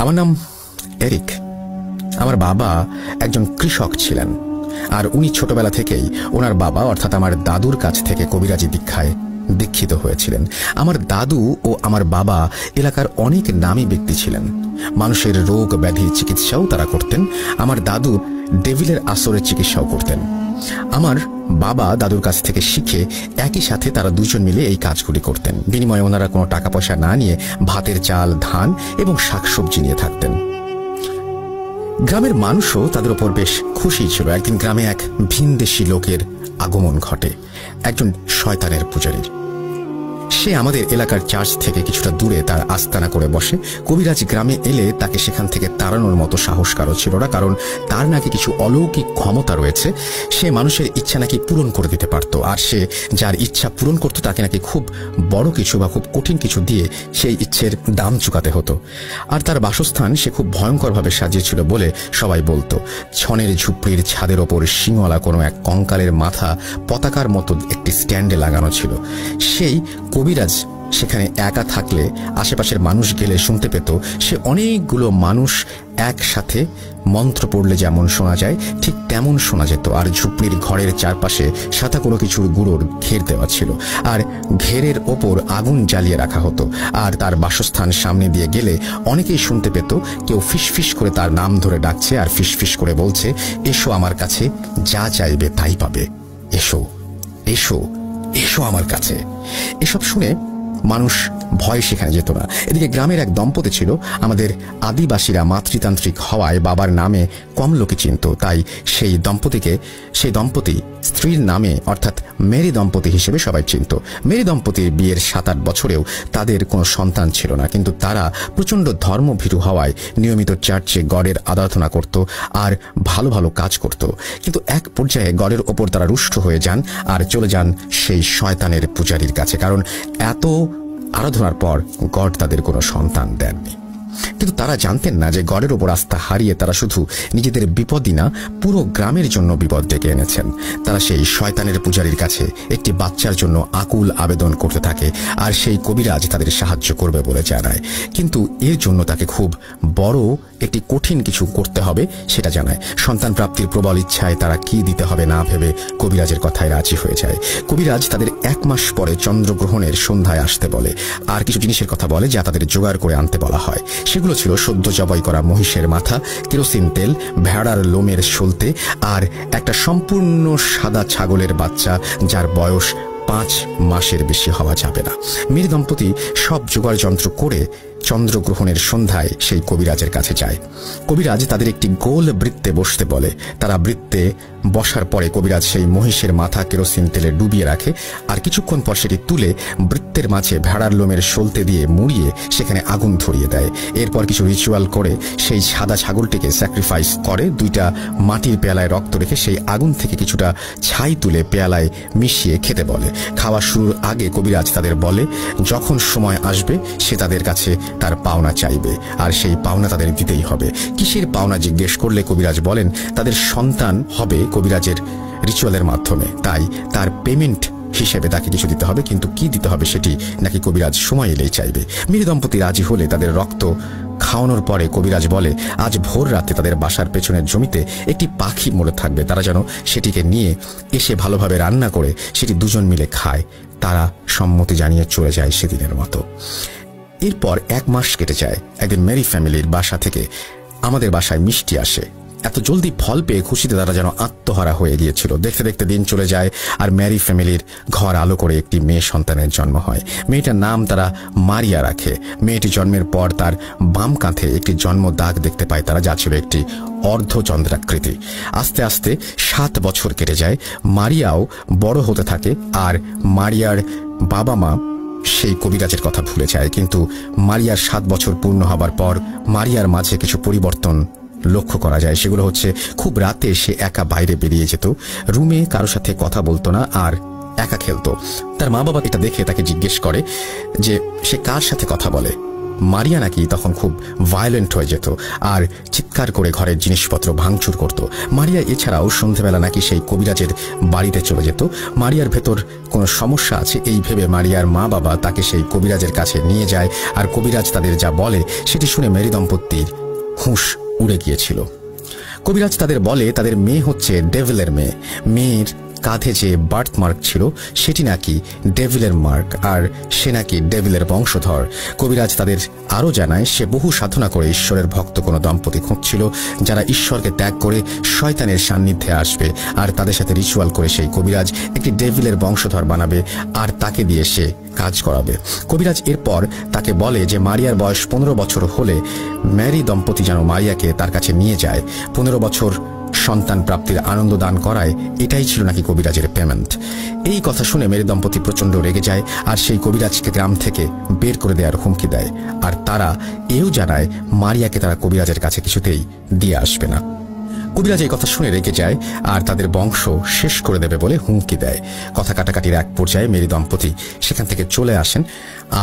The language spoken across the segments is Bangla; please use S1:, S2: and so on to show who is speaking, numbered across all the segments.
S1: আমার নাম এরিক। আমার বাবা একজন কৃষক ছিলেন, আর উনি ছোটবেলা থেকেই ওনার বাবা অর্থাৎ আমার দাদুর কাছ থেকে কবিরাজি দীক্ষায় দীক্ষিত হয়েছিলেন। আমার দাদু ও আমার বাবা এলাকার অনেক নামী ব্যক্তি ছিলেন। মানুষের রোগ ব্যাধির চিকিৎসাও তারা করতেন। আমার দাদু ডেভিলের আসরের চিকিৎসাও করতেন। আমার বাবা দাদুর কাছ থেকে শিখে একই সাথে তারা দুজন মিলে এই কাজগুলি করতেন। বিনিময়ে ওনারা কোনো টাকা পয়সা না নিয়ে ভাতের চাল, ধান এবং শাকসবজি নিয়ে থাকতেন। গ্রামের মানুষও তাদের ওপর বেশ খুশি ছিল। একদিন গ্রামে এক ভিনদেশী লোকের আগমন ঘটে, একজন শয়তানের পূজারীর। সে আমাদের এলাকার চার্চ থেকে কিছুটা দূরে তার আস্তানা করে বসে। কবিরাজ গ্রামে এলে তাকে সেখান থেকে তাড়ানোর মতো সাহস কারো ছিল না, কারণ তার নাকি কিছু অলৌকিক ক্ষমতা রয়েছে। সে মানুষের ইচ্ছা নাকি পূরণ করে দিতে পারত, আর সে যার ইচ্ছা পূরণ করত তাকে নাকি খুব বড় কিছু বা খুব কঠিন কিছু দিয়ে সেই ইচ্ছের দাম চুকাতে হতো। আর তার বাসস্থান সে খুব ভয়ঙ্করভাবে সাজিয়েছিল বলে সবাই বলতো। ছনের ঝুপড়ির ছাদের ওপর শিংওয়ালা কোনো এক কঙ্কালের মাথা পতাকার মতো একটি স্ট্যান্ডে লাগানো ছিল। সেই কবিরাজ সেখানে একা থাকলে আশেপাশের মানুষ গেলে শুনতে পেত সে অনেকগুলো মানুষ একসাথে মন্ত্র পড়লে যেমন শোনা যায় ঠিক তেমন শোনা যেত। আর ঝুপড়ির ঘরের চারপাশে সাদা কোনো কিছুর গুঁড়োর ঘের দেওয়া ছিল, আর ঘেরের ওপর আগুন জ্বালিয়ে রাখা হতো। আর তার বাসস্থান সামনে দিয়ে গেলে অনেকেই শুনতে পেত কেউ ফিসফিস করে তার নাম ধরে ডাকছে আর ফিসফিস করে বলছে, এসো আমার কাছে, যা চাইবে তাই পাবে, এসো এসো এসো আমার কাছে। এসব শুনে মানুষ ভয় সেখানে যেত না। এদিকে গ্রামের এক দম্পতি ছিল। আমাদের আদিবাসীরা মাতৃতান্ত্রিক হওয়ায় বাবার নামে কম লোকে চিনত, তাই সেই দম্পতি স্ত্রীর নামে অর্থাৎ মেরি দম্পতি হিসেবে সবাই চিনত। মেরি দম্পতির বিয়ের 7-8 বছরেও তাদের কোনো সন্তান ছিল না, কিন্তু তারা প্রচণ্ড ধর্মভীরু হওয়ায় নিয়মিত চার্চে গডের আরাধনা করত আর ভালো ভালো কাজ করত। কিন্তু এক পর্যায়ে গডের ওপর তারা রুষ্ট হয়ে যান আর চলে যান সেই শয়তানের পূজারীর কাছে, কারণ এত আরাধনার পর গড তাদের কোনো সন্তান দেননি। কিন্তু তারা জানতেন না যে গডের ওপর আস্থা হারিয়ে তারা শুধু নিজেদের বিপদই না, পুরো গ্রামের জন্য বিপদ ডেকে এনেছেন। তারা সেই শয়তানের পূজারীর কাছে একটি বাচ্চার জন্য আকুল আবেদন করতে থাকে, আর সেই কবিরাজ তাদের সাহায্য করবে বলে জানায়। কিন্তু এর জন্য তাকে খুব বড় একটি কঠিন কিছু করতে হবে সেটা জানায়। সন্তান প্রাপ্তির প্রবল ইচ্ছায় তারা কি দিতে হবে না ভেবে কবিরাজের কথায় রাজি হয়ে যায়। কবিরাজ তাদের 1 মাস পরে চন্দ্রগ্রহণের সন্ধ্যায় আসতে বলে, আর কিছু জিনিসের কথা বলে যা তাদের জোগাড় করে আনতে বলা হয়। সেগুলো ছিল সদ্য জবাই করা মহিষের মাথা, কেরোসিন তেল, ভেড়ার লোমের সলতে আর একটা সম্পূর্ণ সাদা ছাগলের বাচ্চা যার বয়স 5 মাসের বেশি হওয়া যাবে না। মেরি দম্পতি সব জোগাড় যন্ত্র করে চন্দ্রগ্রহণের সন্ধ্যায় সেই কবিরাজের কাছে যায়। কবিরাজ তাদের একটি গোল বৃত্তে বসতে বলে। তারা বৃত্তে বসার পরে কবিরাজ সেই মহিষের মাথা কেরোসিন তেলে ডুবিয়ে রাখে, আর কিছুক্ষণ পর সেটি তুলে বৃত্তের মাঝে ভেড়ার লোমের সলতে দিয়ে মুড়িয়ে সেখানে আগুন ধরিয়ে দেয়। এরপর কিছু রিচুয়াল করে সেই সাদা ছাগলটিকে স্যাক্রিফাইস করে। 2টা মাটির পেয়ালায় রক্ত রেখে সেই আগুন থেকে কিছুটা ছাই তুলে পেয়ালায় মিশিয়ে খেতে বলে। খাওয়া শুরুর আগে কবিরাজ তাদের বলে যখন সময় আসবে সে তাদের কাছে তার পাওনা চাইবে, আর সেই পাওনা তাদের দিতেই হবে। কিসের পাওনা জিজ্ঞেস করলে কবিরাজ বলেন তাদের সন্তান হবে কবিরাজের রিচুয়ালের মাধ্যমে, তাই তার পেমেন্ট হিসেবে তাকে কিছু দিতে হবে, কিন্তু কি দিতে হবে সেটি নাকি কবিরাজ সময় এলেই চাইবে। মেরি দম্পতি রাজি হলে তাদের রক্ত খাওয়ানোর পরে কবিরাজ বলে আজ ভোর রাতে তাদের বাসার পেছনের জমিতে একটি পাখি মরে থাকবে, তারা যেন সেটিকে নিয়ে এসে ভালোভাবে রান্না করে সেটি দুজন মিলে খায়। তারা সম্মতি জানিয়ে চলে যায় সেদিনের মতো। এরপর 1 মাস কেটে যায়। একদিন মেরি ফ্যামিলির বাসা থেকে আমাদের বাসায় মিষ্টি আসে। এত জলদি ফল পেয়ে খুশিতে তারা যেন আত্মহারা হয়ে গিয়েছিল। দেখতে দেখতে দিন চলে যায়, আর মেরি ফ্যামিলির ঘর আলো করে একটি মেয়ে সন্তানের জন্ম হয়। মেয়েটার নাম তারা মারিয়া রাখে। মেয়েটি জন্মের পর তার বাম কাঁধে একটি জন্ম দাগ দেখতে পায় তারা, যা ছিল একটি অর্ধচন্দ্রাকৃতি। আস্তে আস্তে 7 বছর কেটে যায়। মারিয়াও বড় হতে থাকে, আর মারিয়ার বাবা মা সেই কবিরাজের কথা ভুলে যায়। কিন্তু মারিয়ার 7 বছর পূর্ণ হবার পর মারিয়ার মাঝে কিছু পরিবর্তন লক্ষ্য করা যায়। সেগুলো হচ্ছে খুব রাতে সে একা বাইরে বেরিয়ে যেত, রুমে কারোর সাথে কথা বলতো না, আর একা খেলতো। তার মা বাবা এটা দেখে তাকে জিজ্ঞেস করে যে সে কার সাথে কথা বলে। মারিয়া নাকি তখন খুব ভায়োলেন্ট হয়ে যেত আর চিৎকার করে ঘরের জিনিসপত্র ভাঙচুর করত। মারিয়া এছাড়াও সন্ধেবেলা নাকি সেই কবিরাজের বাড়িতে চলে যেত। মারিয়ার ভেতর কোনো সমস্যা আছে এই ভেবে মারিয়ার মা বাবা তাকে সেই কবিরাজের কাছে নিয়ে যায়, আর কবিরাজ তাদের যা বলে সেটি শুনে মেরি দম্পতির হুঁশ উড়ে গিয়েছিল। কবিরাজ তাদের বলে তাদের মেয়ে হচ্ছে ডেভিলের মেয়ে। মেয়ের কাঁধে যে বার্থ মার্ক ছিল সেটি নাকি ডেভিলের মার্ক, আর সে নাকি ডেভিলের বংশধর। কবিরাজ তাদের আরও জানায় সে বহু সাধনা করে ঈশ্বরের ভক্ত কোনো দম্পতি খুঁজছিল যারা ঈশ্বরকে ত্যাগ করে শয়তানের সান্নিধ্যে আসবে, আর তাদের সাথে রিচুয়াল করে সেই কবিরাজ একটি ডেভিলের বংশধর বানাবে আর তাকে দিয়ে সে কাজ করাবে। কবিরাজ এরপর তাকে বলে যে মারিয়ার বয়স 15 বছর হলে ম্যারি দম্পতি যেন মারিয়াকে তার কাছে নিয়ে যায়। 15 বছর সন্তান প্রাপ্তির আনন্দ দান করায় এটাই ছিল নাকি কবিরাজের পেমেন্ট। এই কথা শুনে মেরি দম্পতি প্রচণ্ড রেগে যায় আর সেই কবিরাজকে গ্রাম থেকে বের করে দেওয়ার হুমকি দেয়, আর তারা এও জানায় মারিয়াকে তারা কবিরাজের কাছে কিছুতেই দিয়ে আসবে না। কবিরাজ এই কথা শুনে রেগে যায় আর তাদের বংশ শেষ করে দেবে বলে হুমকি দেয়। কথা কাটাকাটির এক পর্যায়ে মেরি দম্পতি সেখান থেকে চলে আসেন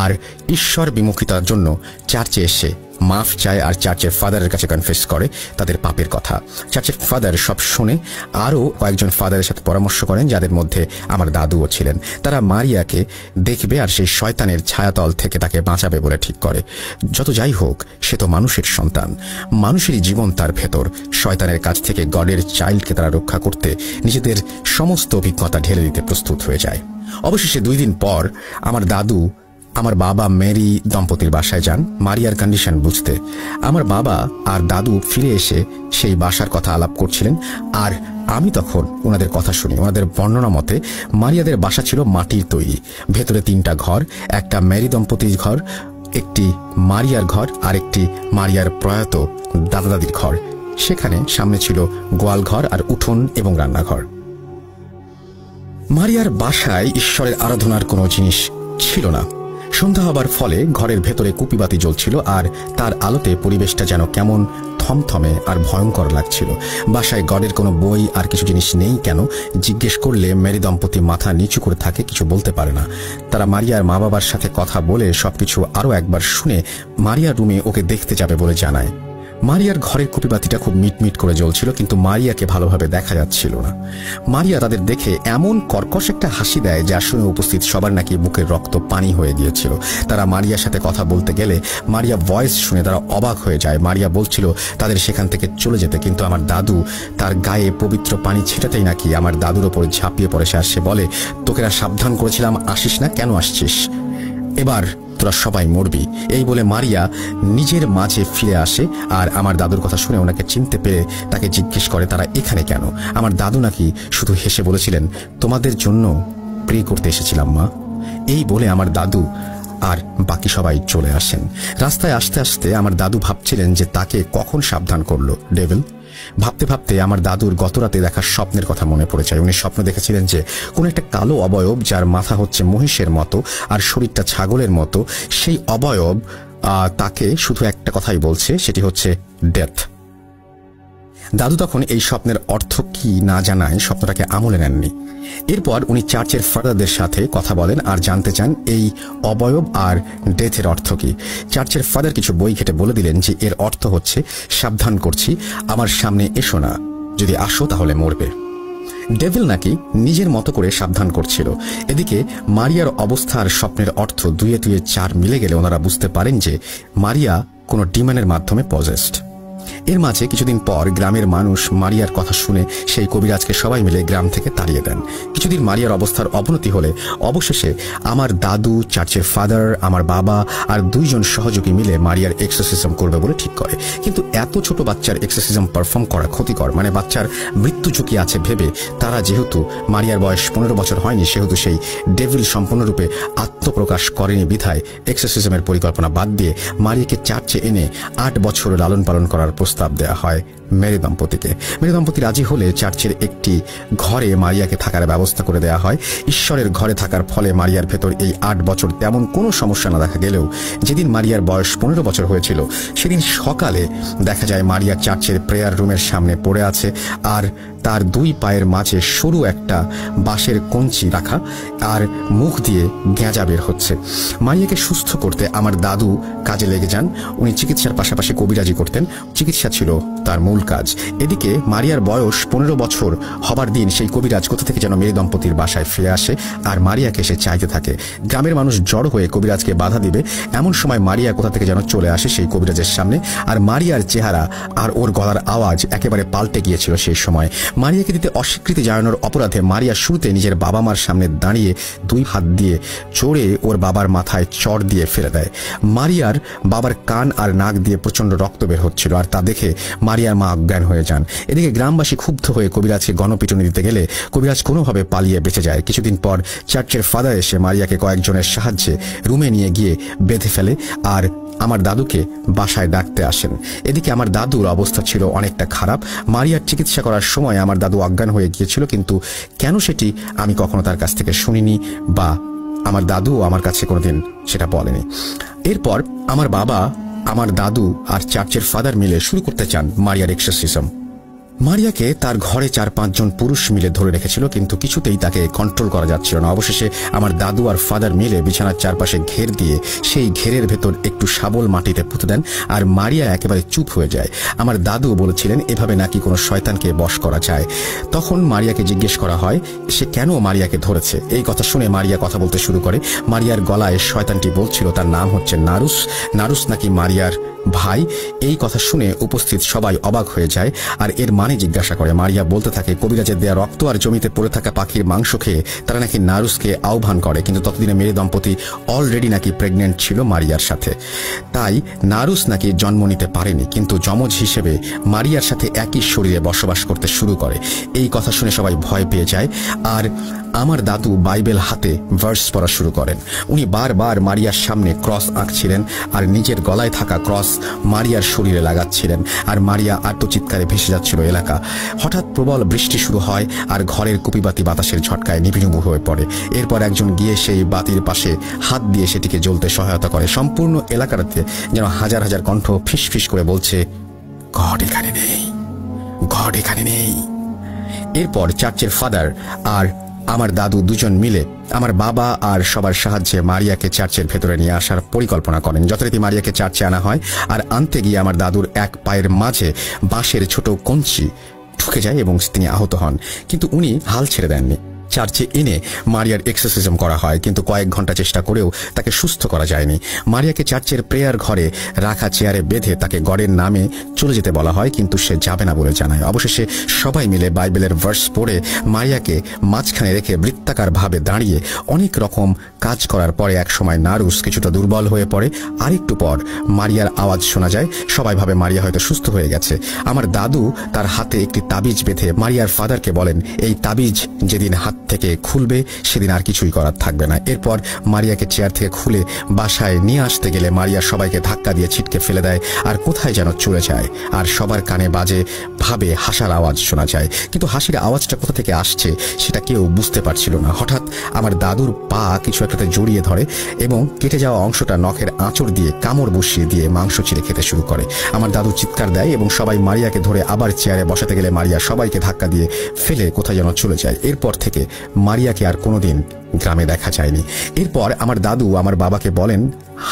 S1: আর ঈশ্বর বিমুখিতার জন্য চার্চে এসে মাফ চায় আর চার্চের ফাদারের কাছে কনফেস করে তাদের পাপের কথা। চার্চের ফাদার সব শুনে আরও কয়েকজন ফাদারের সাথে পরামর্শ করেন, যাদের মধ্যে আমার দাদুও ছিলেন। তারা মারিয়াকে দেখবে আর সেই শয়তানের ছায়াতল থেকে তাকে বাঁচাবে বলে ঠিক করে। যত যাই হোক, সে তো মানুষের সন্তান, মানুষেরই জীবন তার ভেতর। শয়তানের কাছ থেকে গডের চাইল্ডকে তারা রক্ষা করতে নিজেদের সমস্ত অভিজ্ঞতা ঢেলে দিতে প্রস্তুত হয়ে যায়। অবশেষে 2 দিন পর আমার দাদু আমার বাবা মেরি দম্পতির বাসায় যান মারিয়ার কন্ডিশন বুঝতে। আমার বাবা আর দাদু ফিরে এসে সেই বাসার কথা আলাপ করছিলেন, আর আমি তখন ওনাদের কথা শুনি। ওনাদের বর্ণনা মতে মারিয়াদের বাসা ছিল মাটির তৈরি, ভেতরে 3টা ঘর, একটা মেরি দম্পতির ঘর, একটি মারিয়ার ঘর আর একটি মারিয়ার প্রয়াত দাদা দাদির ঘর। সেখানে সামনে ছিল গোয়াল ঘর আর উঠোন এবং রান্নাঘর। মারিয়ার বাসায় ঈশ্বরের আরাধনার কোনো জিনিস ছিল না। সন্ধ্যা হবার ফলে ঘরের ভেতরে কুপিবাতি জ্বলছিল আর তার আলোতে পরিবেশটা যেন কেমন থমথমে আর ভয়ঙ্কর লাগছিল। বাসায় গডের কোনো বই আর কিছু জিনিস নেই কেন জিজ্ঞেস করলে মেরি দম্পতি মাথা নিচু করে থাকে, কিছু বলতে পারে না। তারা মারিয়ার মা বাবার সাথে কথা বলে সবকিছু আরও একবার শুনে মারিয়ার রুমে ওকে দেখতে যাবে বলে জানায়। মারিয়ার ঘরের কুপিবাতিটা খুব মিটমিট করে জ্বলছিল, কিন্তু মারিয়াকে ভালোভাবে দেখা যাচ্ছিল না। মারিয়া তাদের দেখে এমন কর্কশ একটা হাসি দেয় যা শুনে উপস্থিত সবার নাকি বুকের রক্ত পানি হয়ে গিয়েছিল। তারা মারিয়ার সাথে কথা বলতে গেলে মারিয়া ভয়েস শুনে তারা অবাক হয়ে যায়। মারিয়া বলছিল তাদের সেখান থেকে চলে যেতে, কিন্তু আমার দাদু তার গায়ে পবিত্র পানি ছিটাতেই নাকি আমার দাদুর ওপর ঝাঁপিয়ে পড়ে সে বলে, তোকেরা সাবধান করেছিলাম, আসিস না, কেন আসছিস? এবার তোরা সবাই মরবি। এই বলে মারিয়া নিজের মাঝে ফিরে আসে আর আমার দাদুর কথা শুনে ওনাকে চিনতে পেরে তাকে জিজ্ঞেস করে তারা এখানে কেন। আমার দাদু নাকি শুধু হেসে বলেছিলেন, তোমাদের জন্য প্রে করতে এসেছিলাম মা। এই বলে আমার দাদু আর বাকি সবাই চলে আসেন। রাস্তায় আসতে আসতে আমার দাদু ভাবছিলেন যে তাকে কখন সাবধান করলো ডেভিল। ভাবতে ভাবতে আমার দাদুর গতরাতে দেখা স্বপ্নের কথা মনে পড়ে যায়। উনি স্বপ্ন দেখেছিলেন যে কোন একটা কালো অবয়ব, যার মাথা হচ্ছে মহিষের মতো আর শরীরটা ছাগলের মতো, সেই অবয়ব তাকে শুধু একটা কথাই বলছে, সেটি হচ্ছে ডেথ। দাদু তখন এই স্বপ্নের অর্থ কি না জানায় স্বপ্নটাকে আমলে নেননি। এরপর উনি চার্চের ফাদারদের সাথে কথা বলেন আর জানতে চান এই অবয়ব আর ডেথের অর্থ কি। চার্চের ফাদার কিছু বই ঘেটে বলে দিলেন যে এর অর্থ হচ্ছে, সাবধান করছি, আমার সামনে এসো না, যদি আসো তাহলে মরবে। ডেভিল নাকি নিজের মতো করে সাবধান করছিল। এদিকে মারিয়ার অবস্থা আর স্বপ্নের অর্থ 2 × 2 = 4 মিলে গেলে ওনারা বুঝতে পারেন যে মারিয়া কোনো ডিমনের মাধ্যমে পজেসড। এর মাঝে কিছুদিন পর গ্রামের মানুষ মারিয়ার কথা শুনে সেই কবিরাজকে সবাই মিলে গ্রাম থেকে তাড়িয়ে দেন। কিছুদিন মারিয়ার অবস্থার অবনতি হলে অবশেষে আমার দাদু, চার্চের ফাদার, আমার বাবা আর 2 জন সহযোগী মিলে মারিয়ার এক্সোরসিজম করবে বলে ঠিক করে। কিন্তু এত ছোট বাচ্চার এক্সোরসিজম পারফর্ম করা ক্ষতিকর, মানে বাচ্চার মৃত্যু ঝুঁকি আছে ভেবে তারা, যেহেতু মারিয়ার বয়স 15 বছর হয়নি, সেহেতু সেই ডেভিল সম্পূর্ণরূপে আত্মপ্রকাশ করেনি বিধায় এক্সোরসিজমের পরিকল্পনা বাদ দিয়ে মারিয়াকে চার্চে এনে 8 বছর লালন পালন করার প্রস্তাব দেওয়া হয় মেরি দম্পতিকে। মেরি দম্পতি রাজি হলে চার্চের একটি ঘরে মারিয়াকে থাকার ব্যবস্থা করে দেওয়া হয়। ঈশ্বরের ঘরে থাকার ফলে মারিয়ার ভেতর এই 8 বছর তেমন কোনো সমস্যা না দেখা গেলেও যেদিন মারিয়ার বয়স 15 বছর হয়েছিল সেদিন সকালে দেখা যায় মারিয়া চার্চের প্রেয়ার রুমের সামনে পড়ে আছে আর তার দুই পায়ের মাঝে সরু একটা বাঁশের কঞ্চি রাখা আর মুখ দিয়ে গেঁজা বের হচ্ছে। মারিয়াকে সুস্থ করতে আমার দাদু কাজে লেগে যান। উনি চিকিৎসার পাশাপাশি কবিরাজি করতেন। চিকিৎসা ছিল তার মূল কাজ। এদিকে মারিয়ার বয়স 15 বছর হবার দিন সেই কবিরাজ কোথা থেকে যেন মেয়ে দম্পতির বাসায় ফিরে আসে আর মারিয়াকে সে চাইতে থাকে। গ্রামের মানুষ জড়ো হয়ে কবিরাজকে বাধা দিবে, এমন সময় মারিয়া কোথা থেকে যেন চলে আসে সেই কবিরাজের সামনে। আর মারিয়ার চেহারা আর ওর গলার আওয়াজ একেবারে পাল্টে গিয়েছিল সেই সময়। মারিয়াকে দিতে অস্বীকৃতি জানানোর অপরাধে মারিয়া শুরুতে নিজের বাবা মার সামনে দাঁড়িয়ে দুই হাত দিয়ে চড়ে ওর বাবার মাথায় চড় দিয়ে ফেলে দেয়। মারিয়ার বাবার কান আর নাক দিয়ে প্রচন্ড রক্ত বের হচ্ছিল, আর তা দেখে মারিয়ার মা অজ্ঞান হয়ে যান। এদিকে গ্রামবাসী ক্ষুব্ধ হয়ে কবিরাজকে গণপিটুনি দিতে গেলে কবিরাজ কোনোভাবে পালিয়ে বেঁচে যায়। কিছুদিন পর চার্চের ফাদার এসে মারিয়াকে কয়েকজনের সাহায্যে রুমে নিয়ে গিয়ে বেঁধে ফেলে আর আমার দাদুকে বাসায় ডাকতে আসেন। এদিকে আমার দাদুর অবস্থা ছিল অনেকটা খারাপ। মারিয়ার চিকিৎসা করার সময় আমার দাদু অজ্ঞান হয়ে গিয়েছিল, কিন্তু কেন সেটি আমি কখনো তার কাছ থেকে শুনিনি বা আমার দাদু আমার কাছে কোনোদিন সেটা বলেনি। এরপর আমার বাবা, আমার দাদু আর চার্চের ফাদার মিলে শুরু করতে চান মারিয়ার এক্সরসিজম। মারিয়াকে তার ঘরে 4-5 জন পুরুষ মিলে ধরে রেখেছিল, কিন্তু কিছুতেই তাকে কন্ট্রোল করা যাচ্ছিল না। অবশেষে আমার দাদু আর ফাদার মিলে বিছানার চারপাশে ঘের দিয়ে সেই ঘেরের ভেতর একটু শাবল মাটিতে পুঁতে দেন আর মারিয়া একেবারে চুপ হয়ে যায়। আমার দাদু বলেছিলেন এভাবে নাকি কোনো শয়তানকে বশ করা যায়। তখন মারিয়াকে জিজ্ঞেস করা হয় সে কেন মারিয়াকে ধরেছে। এই কথা শুনে মারিয়া কথা বলতে শুরু করে। মারিয়ার গলায় শয়তানটি বলছিল তার নাম হচ্ছে নারুস। নারুস নাকি মারিয়ার ভাই। এই কথা শুনে উপস্থিত সবাই অবাক হয়ে যায় আর এর মানে জিজ্ঞাসা করে। মারিয়া বলতে থাকে কবিরাজের দেয়া রক্ত আর জমিতে পড়ে থাকা পাখির মাংস খেয়ে তারা নাকি নারুসকে আহ্বান করে, কিন্তু ততদিনে মেয়ে দম্পতি অলরেডি নাকি প্রেগনেন্ট ছিল মারিয়ার সাথে, তাই নারুস নাকি জন্ম নিতে পারেনি, কিন্তু যমজ হিসেবে মারিয়ার সাথে একই শরীরে বসবাস করতে শুরু করে। এই কথা শুনে সবাই ভয় পেয়ে যায় আর আমার দাদু বাইবেল হাতে ভার্স পড়া শুরু করেন। উনি বারবার মারিয়ার সামনে ক্রস আঁকছিলেন আর নিজের গলায় থাকা ক্রস মারিয়ার শরীরে লাগাচ্ছিলেন আর মারিয়া আর্তচিৎকারে ভেসে যাচ্ছিল এলাকা। হঠাৎ প্রবল বৃষ্টি শুরু হয় আর ঘরের কুপিবাতি বাতাসের ঝটকায় নিভিনিভু হয়ে পড়ে। এরপর একজন গিয়ে সেই বাতির পাশে হাত দিয়ে সেটিকে জ্বলতে সহায়তা করে। সম্পূর্ণ এলাকাতে যেন হাজার হাজার কণ্ঠ ফিস ফিস করে বলছে গড এখানে নেই, গড এখানে নেই। এরপর চার্চের ফাদার আর আমার দাদু দুজন মিলে আমার বাবা আর সবার সাহায্যে মারিয়াকে চার্চের ভেতরে নিয়ে আসার পরিকল্পনা করেন। যথারীতি মারিয়াকে চার্চে আনা হয় আর আনতে গিয়ে আমার দাদুর এক পায়ের মাঝে বাঁশের ছোট কঞ্চি ঢুকে যায় এবং তিনি আহত হন, কিন্তু উনি হাল ছেড়ে দেননি। চার্চে এনে মারিয়ার এক্সারসাইজ করা হয়, কিন্তু কয়েক ঘন্টা চেষ্টা করেও তাকে সুস্থ করা যায়নি। মারিয়াকে চার্চের প্রেয়ার ঘরে রাখা চেয়ারে বেঁধে তাকে গডের নামে চলে যেতে বলা হয়, কিন্তু সে যাবে না বলে জানায়। অবশেষে সবাই মিলে বাইবেলের ভার্স পড়ে মারিয়াকে মাঝখানে রেখে বৃত্তাকার ভাবে দাঁড়িয়ে অনেক রকম কাজ করার পরে একসময় নারুস কিছুটা দুর্বল হয়ে পড়ে। আরেকটু পর মারিয়ার আওয়াজ শোনা যায়। সবাই ভাবে মারিয়া হয়তো সুস্থ হয়ে গেছে। আমার দাদু তার হাতে একটি তাবিজ বেঁধে মারিয়ার ফাদারকে বলেন এই তাবিজ যেদিন হাত থেকে খুলবে সেদিন আর কিছুই করার থাকবে না। এরপর মারিয়াকে চেয়ার থেকে খুলে বাসায় নিয়ে আসতে গেলে মারিয়া সবাইকে ধাক্কা দিয়ে ছিটকে ফেলে দেয় আর কোথায় যেন চলে যায় আর সবার কানে বাজে ভাবে হাসার আওয়াজ শোনা যায়, কিন্তু হাসির আওয়াজটা কোথা থেকে আসছে সেটা কেউ বুঝতে পারছিল না। হঠাৎ আমার দাদুর পা কিছু একটাতে জড়িয়ে ধরে এবং কেটে যাওয়া অংশটা নখের আঁচড় দিয়ে কামড় বসিয়ে দিয়ে মাংস চিড়ে খেতে শুরু করে। আমার দাদু চিৎকার দেয় এবং সবাই মারিয়াকে ধরে আবার চেয়ারে বসাতে গেলে মারিয়া সবাইকে ধাক্কা দিয়ে ফেলে কোথায় যেন চলে যায়। এরপর থেকে মারিয়াকে আর কোনোদিন গ্রামে দেখা যায়নি। এরপর আমার দাদু আমার বাবাকে বলেন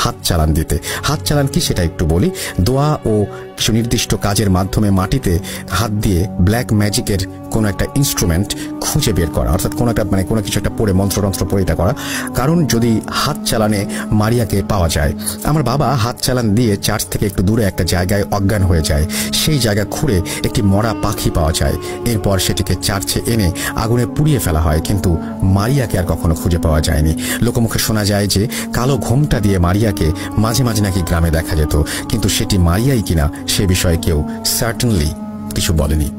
S1: হাত চালান দিতে। হাত চালান কি সেটা একটু বলি। দোয়া ও কিছু নির্দিষ্ট কাজের মাধ্যমে মাটিতে হাত দিয়ে ব্ল্যাক ম্যাজিকের কোনো একটা ইনস্ট্রুমেন্ট খুঁজে বের করা, অর্থাৎ কোনো একটা কোনো কিছু একটা পড়ে মন্ত্রতন্ত্র পড়ে এটা করা, কারণ যদি হাত চালানে মারিয়াকে পাওয়া যায়। আমার বাবা হাত চালান দিয়ে চার্চ থেকে একটু দূরে একটা জায়গায় অজ্ঞান হয়ে যায়। সেই জায়গা খুঁড়ে একটি মরা পাখি পাওয়া যায়। এরপর সেটিকে চার্চে এনে আগুনে পুড়িয়ে ফেলা হয়, কিন্তু মারিয়াকে আর কখনো খুঁজে পাওয়া যায়নি। লোকমুখে শোনা যায় যে কালো ঘোমটা দিয়ে মারিয়াকে মাঝে মাঝে নাকি গ্রামে দেখা যেত, কিন্তু সেটি মারিয়াই কিনা সে বিষয়ে কেউ সার্টেনলি কিছু বলেনি।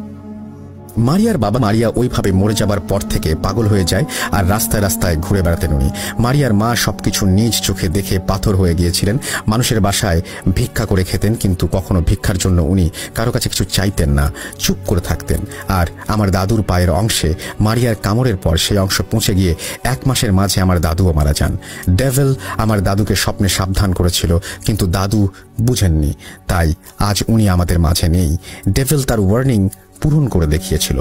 S1: মারিয়ার বাবা মারিয়া ওইভাবে মরে যাবার পর থেকে পাগল হয়ে যায় আর রাস্তায় রাস্তায় ঘুরে বেড়াতেন উনি। মারিয়ার মা সবকিছু নিজ চোখে দেখে পাথর হয়ে গিয়েছিলেন। মানুষের বাসায় ভিক্ষা করে খেতেন, কিন্তু কখনো ভিক্ষার জন্য উনি কারো কাছে কিছু চাইতেন না, চুপ করে থাকতেন। আর আমার দাদুর পায়ের অংশে মারিয়ার কামড়ের পর সেই অংশ পৌঁছে গিয়ে 1 মাসের মাঝে আমার দাদুও মারা যান। ডেভিল আমার দাদুকে স্বপ্নে সাবধান করেছিল, কিন্তু দাদু বুঝেননি, তাই আজ উনি আমাদের মাঝে নেই। ডেভিল তার ওয়ার্নিং পূরণ করে দেখিয়েছিল।